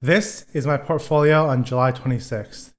This is my portfolio on July 26th.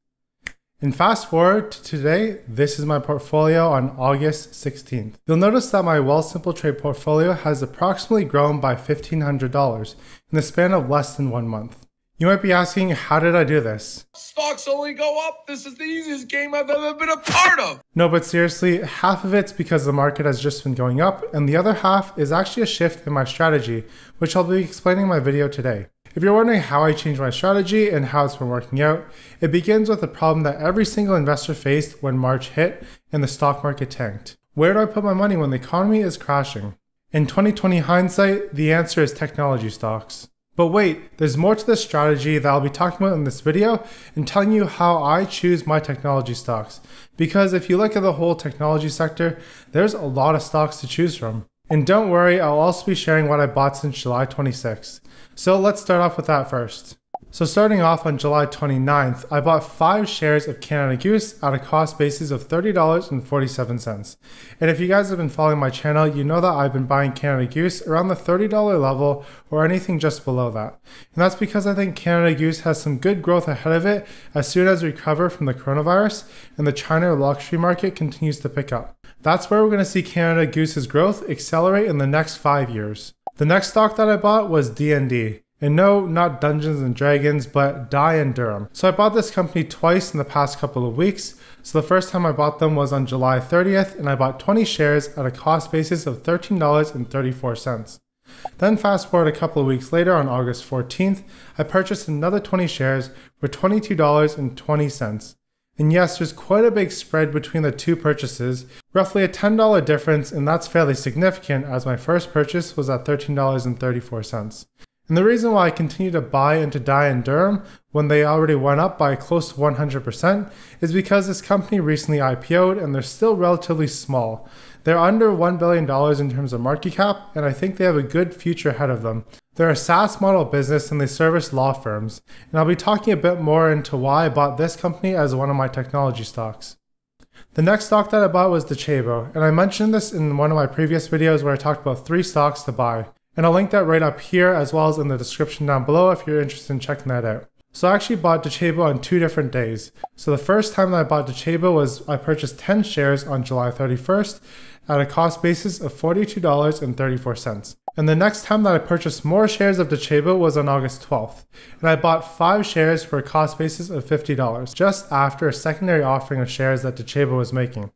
And fast forward to today, this is my portfolio on August 16th. You'll notice that my Wealthsimple Trade portfolio has approximately grown by $1,500 in the span of less than 1 month. You might be asking, how did I do this? Stocks only go up. This is the easiest game I've ever been a part of. No, but seriously, half of it's because the market has just been going up, and the other half is actually a shift in my strategy, which I'll be explaining in my video today. If you're wondering how I changed my strategy and how it's been working out, it begins with the problem that every single investor faced when March hit and the stock market tanked. Where do I put my money when the economy is crashing? In 2020 hindsight, the answer is technology stocks. But wait, there's more to this strategy that I'll be talking about in this video and telling you how I choose my technology stocks. Because if you look at the whole technology sector, there's a lot of stocks to choose from. And don't worry, I'll also be sharing what I bought since July 26th. So let's start off with that first. So starting off on July 29th, I bought 5 shares of Canada Goose at a cost basis of $30.47. And if you guys have been following my channel, you know that I've been buying Canada Goose around the $30 level or anything just below that. And that's because I think Canada Goose has some good growth ahead of it as soon as we recover from the coronavirus and the China luxury market continues to pick up. That's where we're going to see Canada Goose's growth accelerate in the next 5 years. The next stock that I bought was D&D. And no, not Dungeons and Dragons, but Dye & Durham. So I bought this company twice in the past couple of weeks. So the first time I bought them was on July 30th, and I bought 20 shares at a cost basis of $13.34. Then fast forward a couple of weeks later on August 14th, I purchased another 20 shares for $22.20. And yes, there's quite a big spread between the two purchases, roughly a $10 difference, and that's fairly significant as my first purchase was at $13.34. And the reason why I continue to buy into Dye & Durham when they already went up by close to 100% is because this company recently IPO'd and they're still relatively small. They're under $1 billion in terms of market cap, and I think they have a good future ahead of them. They're a SaaS model business and they service law firms. And I'll be talking a bit more into why I bought this company as one of my technology stocks. The next stock that I bought was Docebo, and I mentioned this in one of my previous videos where I talked about 3 stocks to buy. And I'll link that right up here as well as in the description down below if you're interested in checking that out. So I actually bought Docebo on 2 different days. So the first time that I bought Docebo was I purchased 10 shares on July 31st at a cost basis of $42.34. And the next time that I purchased more shares of Docebo was on August 12th. And I bought 5 shares for a cost basis of $50, just after a secondary offering of shares that Docebo was making.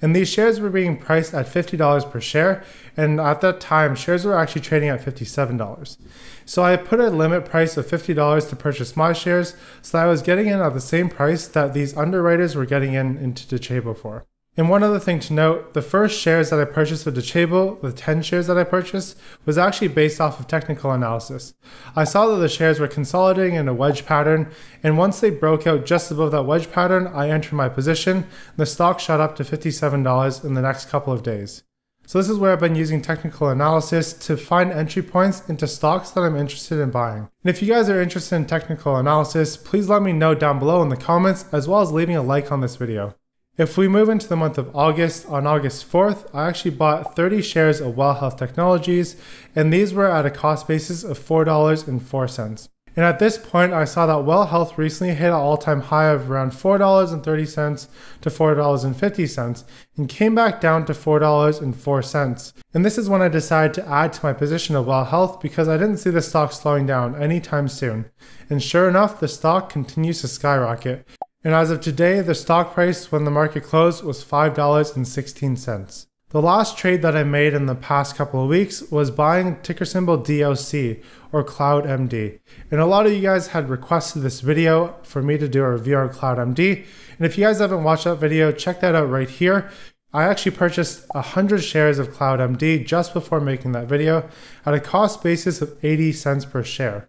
And these shares were being priced at $50 per share, and at that time, shares were actually trading at $57. So I put a limit price of $50 to purchase my shares, so that I was getting in at the same price that these underwriters were getting into Docebo for. And one other thing to note, the first shares that I purchased with Docebo, the 10 shares that I purchased, was actually based off of technical analysis. I saw that the shares were consolidating in a wedge pattern, and once they broke out just above that wedge pattern, I entered my position, and the stock shot up to $57 in the next couple of days. So this is where I've been using technical analysis to find entry points into stocks that I'm interested in buying. And if you guys are interested in technical analysis, please let me know down below in the comments, as well as leaving a like on this video. If we move into the month of August, on August 4th, I actually bought 30 shares of WELL Health Technologies, and these were at a cost basis of $4.04. And at this point, I saw that WELL Health recently hit an all-time high of around $4.30 to $4.50 and came back down to $4.04. And this is when I decided to add to my position of WELL Health because I didn't see the stock slowing down anytime soon. And sure enough, the stock continues to skyrocket. And as of today, the stock price when the market closed was $5.16. The last trade that I made in the past couple of weeks was buying ticker symbol DOC or CloudMD. And a lot of you guys had requested this video for me to do a review on CloudMD. And if you guys haven't watched that video, check that out right here. I actually purchased 100 shares of CloudMD just before making that video at a cost basis of 80 cents per share.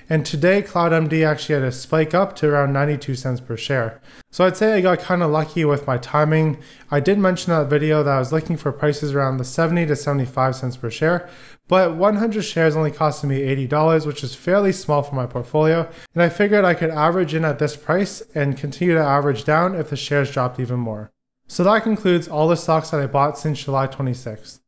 And today, CloudMD actually had a spike up to around 92 cents per share. So I'd say I got kind of lucky with my timing. I did mention in that video that I was looking for prices around the 70 to 75 cents per share, but 100 shares only costed me $80, which is fairly small for my portfolio. And I figured I could average in at this price and continue to average down if the shares dropped even more. So that concludes all the stocks that I bought since July 26th.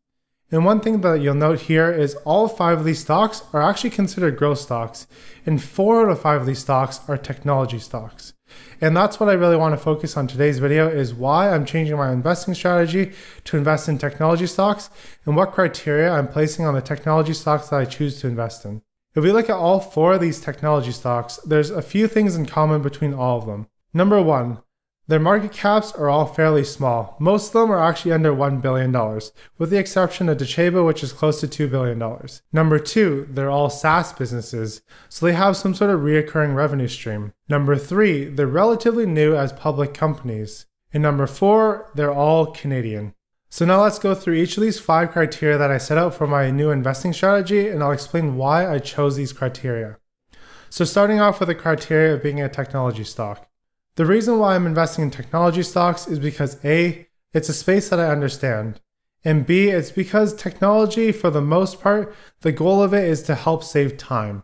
And one thing that you'll note here is all 5 of these stocks are actually considered growth stocks, and 4 out of 5 of these stocks are technology stocks. And that's what I really want to focus on today's video, is why I'm changing my investing strategy to invest in technology stocks and what criteria I'm placing on the technology stocks that I choose to invest in. If we look at all 4 of these technology stocks, there's a few things in common between all of them. Number 1, their market caps are all fairly small. Most of them are actually under $1 billion, with the exception of Docebo, which is close to $2 billion. Number 2, they're all SaaS businesses, so they have some sort of recurring revenue stream. Number 3, they're relatively new as public companies. And number 4, they're all Canadian. So now let's go through each of these 5 criteria that I set out for my new investing strategy, and I'll explain why I chose these criteria. So starting off with the criteria of being a technology stock. The reason why I'm investing in technology stocks is because A, it's a space that I understand, and B, it's because technology, for the most part, the goal of it is to help save time.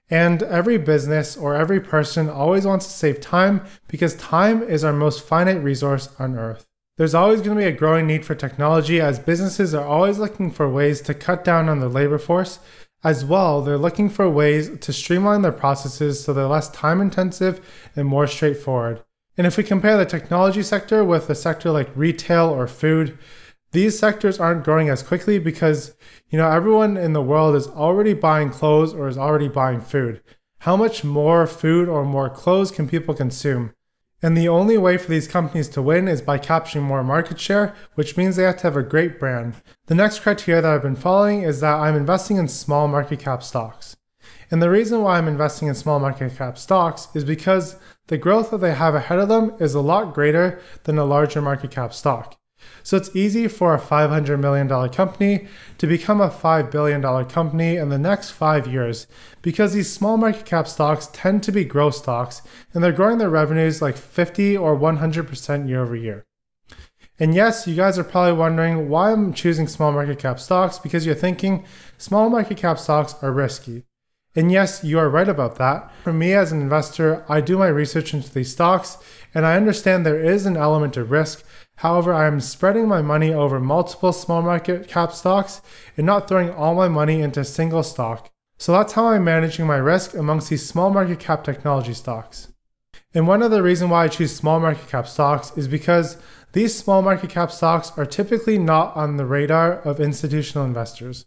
And every business or every person always wants to save time because time is our most finite resource on earth. There's always going to be a growing need for technology, as businesses are always looking for ways to cut down on their labor force. As well, they're looking for ways to streamline their processes so they're less time intensive and more straightforward. And if we compare the technology sector with a sector like retail or food, these sectors aren't growing as quickly because, everyone in the world is already buying clothes or is already buying food. How much more food or more clothes can people consume? And the only way for these companies to win is by capturing more market share, which means they have to have a great brand. The next criteria that I've been following is that I'm investing in small market cap stocks. And the reason why I'm investing in small market cap stocks is because the growth that they have ahead of them is a lot greater than a larger market cap stock. So it's easy for a $500 million company to become a $5 billion company in the next 5 years because these small market cap stocks tend to be growth stocks and they're growing their revenues like 50 or 100% year over year. And yes, you guys are probably wondering why I'm choosing small market cap stocks, because you're thinking small market cap stocks are risky. And yes, you are right about that. For me as an investor, I do my research into these stocks and I understand there is an element of risk. However, I am spreading my money over multiple small market cap stocks and not throwing all my money into a single stock. So that's how I'm managing my risk amongst these small market cap technology stocks. And one other reason why I choose small market cap stocks is because these small market cap stocks are typically not on the radar of institutional investors.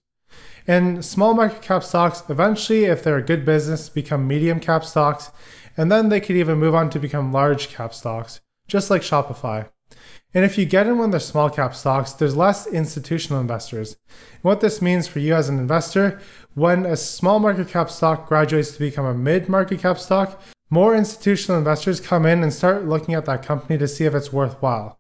And small market cap stocks, eventually, if they're a good business, become medium cap stocks, and then they could even move on to become large cap stocks, just like Shopify. And if you get in one of their small cap stocks, there's less institutional investors. And what this means for you as an investor, when a small market cap stock graduates to become a mid market cap stock, more institutional investors come in and start looking at that company to see if it's worthwhile.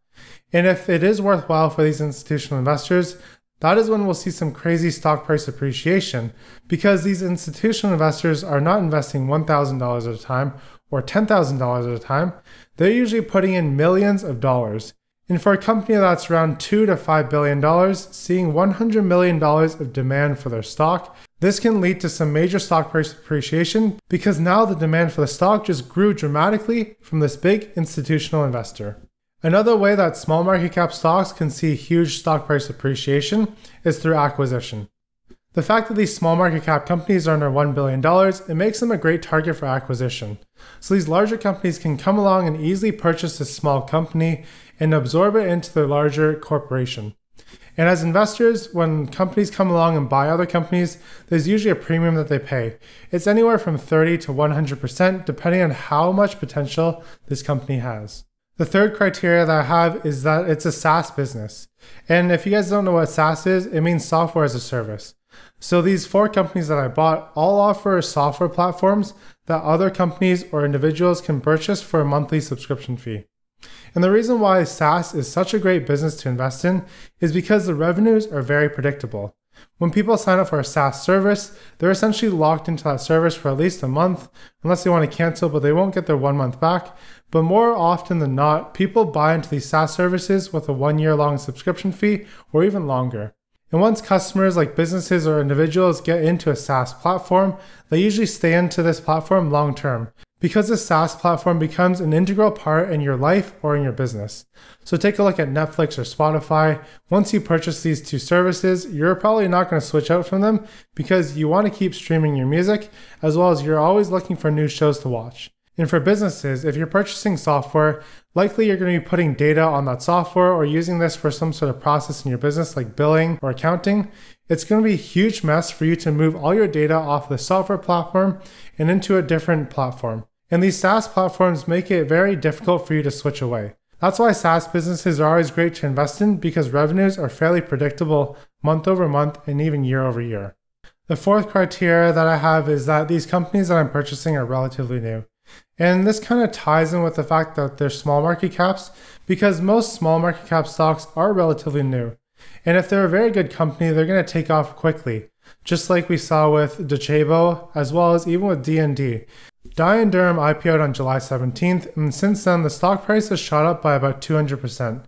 And if it is worthwhile for these institutional investors, that is when we'll see some crazy stock price appreciation, because these institutional investors are not investing $1,000 at a time or $10,000 at a time. They're usually putting in millions of dollars. And for a company that's around $2 to $5 billion, seeing $100 million of demand for their stock, this can lead to some major stock price appreciation because now the demand for the stock just grew dramatically from this big institutional investor. Another way that small market cap stocks can see huge stock price appreciation is through acquisition. The fact that these small market cap companies are under $1 billion, it makes them a great target for acquisition. So these larger companies can come along and easily purchase a small company and absorb it into their larger corporation. And as investors, when companies come along and buy other companies, there's usually a premium that they pay. It's anywhere from 30 to 100% depending on how much potential this company has. The third criteria that I have is that it's a SaaS business. And if you guys don't know what SaaS is, it means software as a service. So these 4 companies that I bought all offer software platforms that other companies or individuals can purchase for a monthly subscription fee. And the reason why SaaS is such a great business to invest in is because the revenues are very predictable. When people sign up for a SaaS service, they're essentially locked into that service for at least a month, unless they want to cancel, but they won't get their 1 month back. But more often than not, people buy into these SaaS services with a 1 year long subscription fee or even longer. And once customers like businesses or individuals get into a SaaS platform, they usually stay into this platform long term because the SaaS platform becomes an integral part in your life or in your business. So take a look at Netflix or Spotify. Once you purchase these two services, you're probably not going to switch out from them because you want to keep streaming your music, as well as you're always looking for new shows to watch. And for businesses, if you're purchasing software, likely you're going to be putting data on that software or using this for some sort of process in your business like billing or accounting. It's going to be a huge mess for you to move all your data off the software platform and into a different platform. And these SaaS platforms make it very difficult for you to switch away. That's why SaaS businesses are always great to invest in because revenues are fairly predictable month over month and even year over year. The fourth criteria that I have is that these companies that I'm purchasing are relatively new. And this kind of ties in with the fact that they're small market caps because most small market cap stocks are relatively new. And if they're a very good company, they're going to take off quickly, just like we saw with Docebo, as well as even with D&D. Dye & Durham IPO'd on July 17th, and since then the stock price has shot up by about 200%.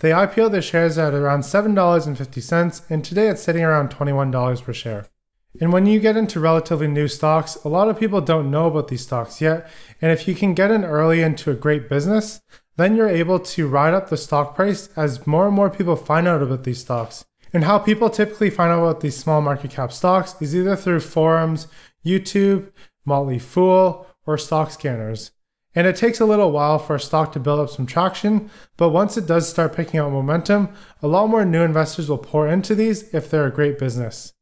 They IPO'd their shares at around $7.50, and today it's sitting around $21 per share. And when you get into relatively new stocks, a lot of people don't know about these stocks yet, and if you can get in early into a great business, then you're able to ride up the stock price as more and more people find out about these stocks. And how people typically find out about these small market cap stocks is either through forums, YouTube, Motley Fool, or stock scanners. And it takes a little while for a stock to build up some traction, but once it does start picking up momentum, a lot more new investors will pour into these if they're a great business.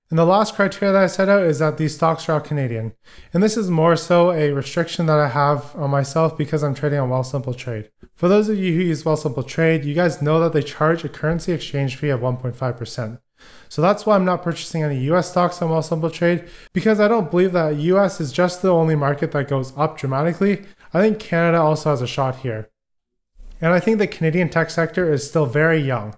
And the last criteria that I set out is that these stocks are all Canadian. And this is more so a restriction that I have on myself because I'm trading on Wealthsimple Trade. For those of you who use Wealthsimple Trade, you guys know that they charge a currency exchange fee of 1.5%. So that's why I'm not purchasing any US stocks on Wealthsimple Trade because I don't believe that US is just the only market that goes up dramatically. I think Canada also has a shot here. And I think the Canadian tech sector is still very young.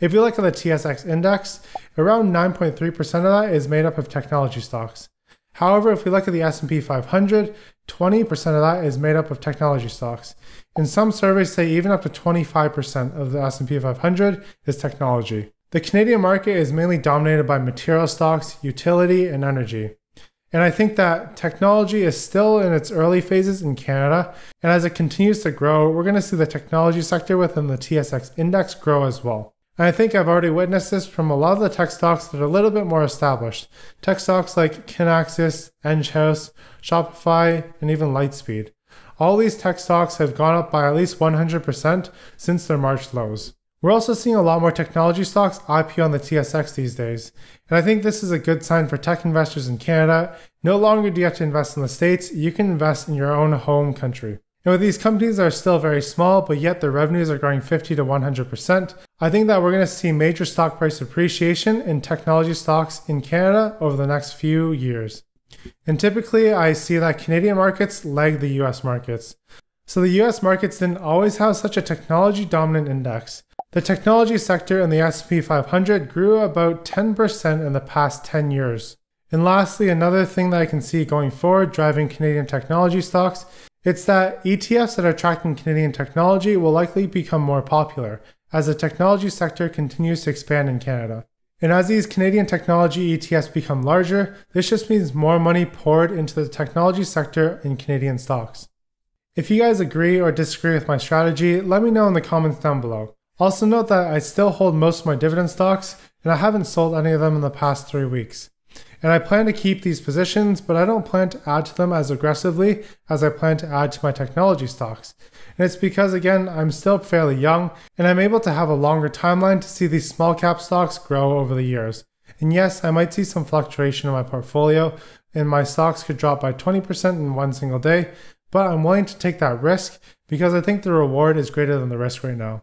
If you look at the TSX index, around 9.3% of that is made up of technology stocks. However, if we look at the S&P 500, 20% of that is made up of technology stocks. And some surveys say even up to 25% of the S&P 500 is technology. The Canadian market is mainly dominated by material stocks, utility, and energy. And I think that technology is still in its early phases in Canada, and as it continues to grow, we're going to see the technology sector within the TSX index grow as well. And I think I've already witnessed this from a lot of the tech stocks that are a little bit more established. Tech stocks like Kinaxis, Enghouse, Shopify, and even Lightspeed. All these tech stocks have gone up by at least 100% since their March lows. We're also seeing a lot more technology stocks IPO on the TSX these days, and I think this is a good sign for tech investors in Canada. No longer do you have to invest in the States, you can invest in your own home country. And with these companies that are still very small, but yet their revenues are growing 50 to 100%, I think that we're going to see major stock price appreciation in technology stocks in Canada over the next few years. And typically, I see that Canadian markets lag the US markets. So the US markets didn't always have such a technology dominant index. The technology sector in the S&P 500 grew about 10% in the past 10 years. And lastly, another thing that I can see going forward driving Canadian technology stocks, it's that ETFs that are tracking Canadian technology will likely become more popular as the technology sector continues to expand in Canada. And as these Canadian technology ETFs become larger, this just means more money poured into the technology sector in Canadian stocks. If you guys agree or disagree with my strategy, let me know in the comments down below. Also note that I still hold most of my dividend stocks, and I haven't sold any of them in the past 3 weeks. And I plan to keep these positions, but I don't plan to add to them as aggressively as I plan to add to my technology stocks. And it's because, again, I'm still fairly young, and I'm able to have a longer timeline to see these small cap stocks grow over the years. And yes, I might see some fluctuation in my portfolio, and my stocks could drop by 20% in one single day, but I'm willing to take that risk because I think the reward is greater than the risk right now.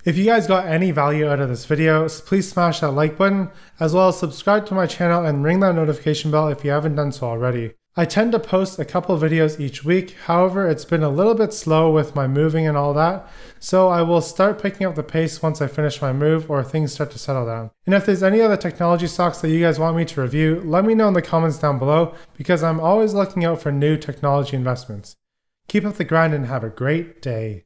If you guys got any value out of this video, please smash that like button, as well as subscribe to my channel and ring that notification bell if you haven't done so already. I tend to post a couple videos each week, however it's been a little bit slow with my moving and all that, so I will start picking up the pace once I finish my move or things start to settle down. And if there's any other technology stocks that you guys want me to review, let me know in the comments down below because I'm always looking out for new technology investments. Keep up the grind and have a great day.